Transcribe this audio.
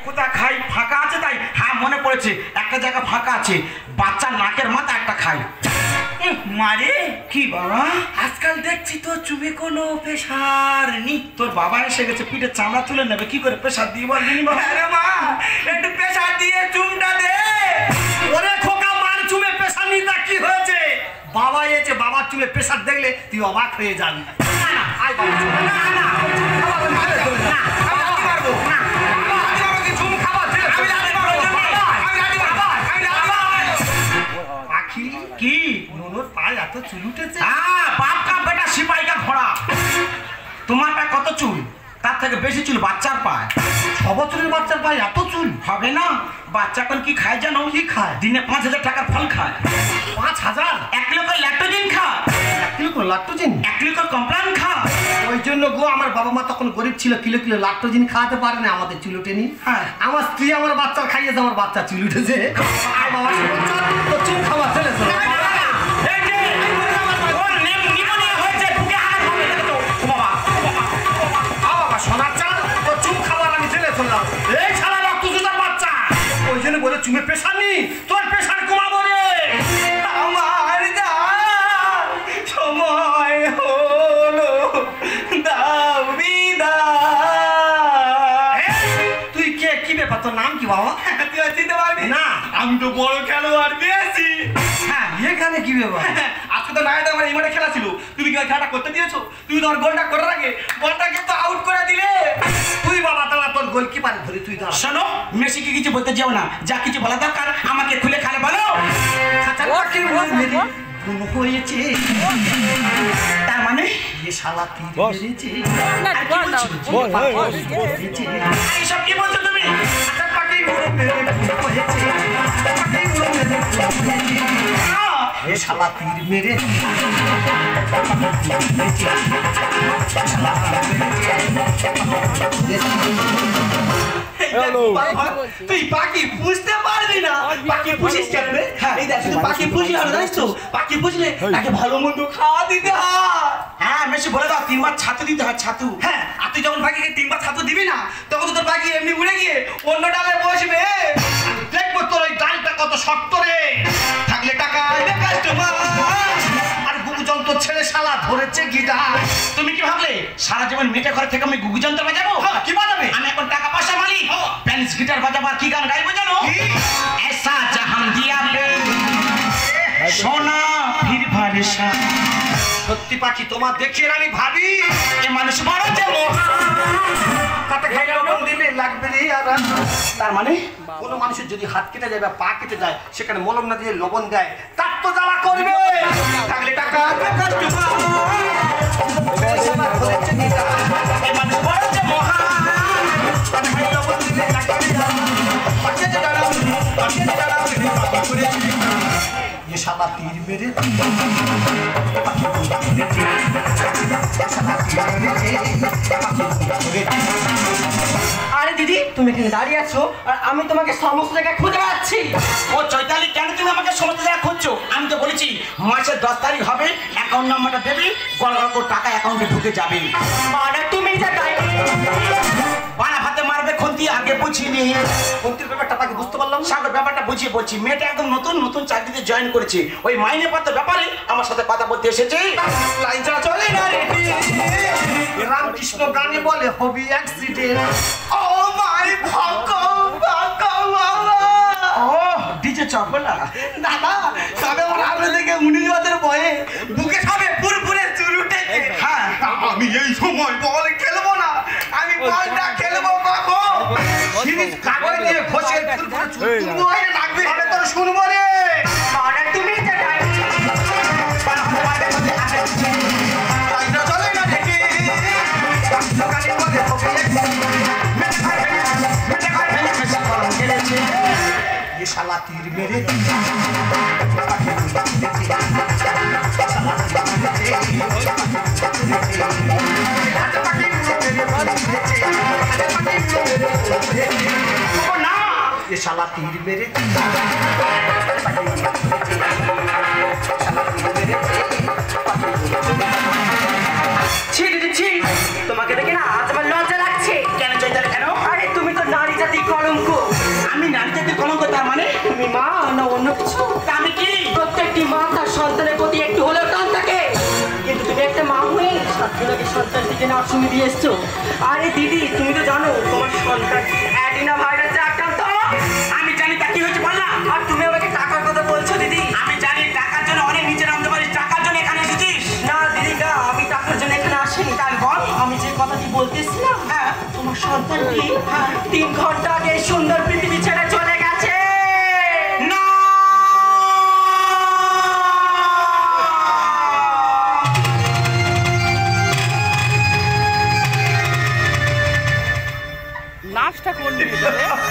কোথা খাই ফাঁকা আছে তাই? হ্যাঁ মনে পড়েছে, একটা জায়গা ফাঁকা আছে, বাচ্চার নাকের মাথা একটা খাই। মারে কি বাবা, আজকাল দেখছি তো চুবে কোনো প্রেশার নি। তোর বাবা এসে গেছে, পিঠে চামড়া তুলে নেবে, কি করে প্রেশার দিয়ে বল দিনি বাবা? আরে মা একটু প্রেশার দিয়ে চুমটা দে। ওরে খোকা, মার চুমে প্রেশার নি, তা কি হয়েছে? বাবা এসে, বাবার চুমে প্রেশার দেখলে তুই অবাক হয়ে যাবি। আয় বাবা, না না কি নুনুর পায়ে এত চুল উঠেছে? হ্যাঁ, বাপ কা বেটা সিপাহি কা ঘোড়া। তোমার পায়ে কত চুল? তার থেকে বেশি চুল বাচ্চার পায়। 6 বছরের বাচ্চার পায়ে এত চুল হবে না? বাচ্চা এখন কি খায় জানো? কি খায়? দিনে 5000 টাকার ফল খায়। 5000? 1 কিলো করে ল্যাকটোজেন খায়। 1 কিলো করে ল্যাকটোজেন? 1 কিলো করে কমপ্লান খায়। ওই জন্য গো আমার বাবা মা তখন গরিব ছিল, কিলো কিলো ল্যাকটোজেন খাওয়াতে পারে না, আমাদের চুল ওঠেনি। হ্যাঁ, আমার স্ত্রী আমার বাচ্চা খাইয়েছে, আমার বাচ্চা চুল উঠেছে। আর বাবা তো চুল খাওয়া চলেছে। বলে চুমে প্রেশার নি, তোর প্রেশার কমাবো রে। আমার যা সময় হলো, দাও বিদায়। তুই কে? কি ব্যাপার, তোর নাম কি বাবা? তুই চিনতে পারবি না? আমি তো বড় খেলোয়াড় পেয়েছি। হ্যাঁ, এখানে কি ব্যাপার? আজকে তো নাইট আমার এই মাঠে খেলা ছিল, তুমি কি খেলাটা করতে দিয়েছো? তুমি তোমার গোলটা করার আগে বলটাকে তো আউট করে দিলে। তুই বাবা তাহলে তোর গোলকিপার ধরে তুই দাঁড়া। শোনো, মেসিকে কিছু বলতে যাও না, যা কিছু বলা দরকার আমাকে খুলে খালে বলো। হয়েছে তার মানে শালা তীর মেরেছে। এইসব কি বলছো তুমি? শালা তীর মেরে তুই পাখি পুষতে পারবি না? পাখি পুষিস কেন? এই দেখ, তুই পাখি পুষলে আর জানিস তো, পাখি পুষলে তাকে ভালো মন্দ খাওয়া দিতে হয়। হ্যাঁ, মেশি বলে দাও 3 বার ছাতু দিতে হয়, ছাতু। হ্যাঁ, আর তুই যখন পাখিকে 3 বার ছাতু দিবি না, তখন তো তোর পাখি এমনি উড়ে গিয়ে অন্য ডালে বসবে। দেখবো তোর ওই ডালটা কত শক্ত রে। থাকলে টাকা আইবে কাস্টমার, আর গুগু যন্ত্র ছেড়ে শালা ধরেছে গিটার। তুমি কি ভাবলে সারা জীবন মেটে ঘরে থেকে আমি গুগু যন্ত্র বাজাবো? কি বাজাবে? আমি এখন টাকা পয়সা মালিক, প্যানিস গিটার বাজাবো। আর কি গান গাইবো জানো? ऐसा जहां दिया पे सोना फिर भरसा। সত্যি পাখি, তোমার দেখে আমি ভাবি এ মানুষ বড় যে তাতে খাইলে লবণ দিলে লাগবে রে। আর তার মানে কোনো মানুষের যদি হাত কেটে যায় বা পা কেটে যায়, সেখানে মলম না দিয়ে লবণ দেয়, তার তো জ্বালা করবে। থাকলে টাকা এ মানুষ বড় যে মহা, লবণ দিলে লাগবে। ये शाला तीर मेरे আরে দিদি, তুমি এখানে দাঁড়িয়ে আছো আর আমি তোমাকে সমস্ত জায়গায় খুঁজে বেড়াচ্ছি। ও চৈতালি, কেন তুমি আমাকে সমস্ত জায়গায় খুঁজছো? আমি তো বলেছি মাসের 10 তারিখ হবে, অ্যাকাউন্ট নাম্বারটা দেবে, গড় টাকা অ্যাকাউন্টে ঢুকে যাবে। মানে তুমি যা বানা ভাতে মারবে খন্তি, আগে বুঝিনি। খন্তির ব্যাপারটা তাকে বুঝতে পারলাম না। সাগর ব্যাপারটা বুঝিয়ে বলছি। মেয়েটা একদম নতুন নতুন চাকরিতে জয়েন করেছে, ওই মাইনে পাত্র ব্যাপারে আমার সাথে কথা বলতে এসেছে। লাইন চলা চলে না রে, রামকৃষ্ণ গানে বলে হবি অ্যাক্সিডেন্ট। ও মাই ভগবান, ও ডিজে চপলা দাদা, তবে ওর আগে থেকে 19 বছর বয়ে বুকে সবে পুরপুরে চুল উঠেছে। হ্যাঁ, আমি এই সময় বল খেলবো না, আমি বলটা খেলবো কখন? সিরিজ কাগজ দিয়ে ঘষে পুরপুরে চুল তুলবো, লাগবে হবে তোর শুনবো রে। মানে তুমি যা চলে না দেখি দোকানে বলে ये शाला तीर मेरे ये शाला तीर मेरे তোমাকে দেখে না আজ আমার লজ্জা লাগছে। কেন চৈতালি, কেন? আরে তুমি তো নারী জাতি কলঙ্ক। মা না অন্য কিছু? আমি কি প্রত্যেকটি মা তার সন্তানের প্রতি একটু হলেও টান থাকে, কিন্তু তুমি একটা মা হয়ে সাতজনকে সন্তান থেকে নার্সিংয়ে দিয়ে এসছো। আরে দিদি, তুমি তো জানো তোমার সন্তান অ্যাডিনা ভাইরাসে আক্রান্ত। আমি জানি তা কি হয়েছে বল না। আর তুমি আমাকে টাকার কথা বলছো দিদি? আমি জানি টাকার জন্য অনেক নিচে নামতে পারিস, টাকার জন্য এখানে এসেছিস। না দিদিকা, আমি টাকার জন্য এখানে আসিনি। তাই বল। আমি যে কথাটি বলতেছিলাম, হ্যাঁ তোমার সন্তানটি 3 ঘন্টা আগে সুন্দর প্রীতি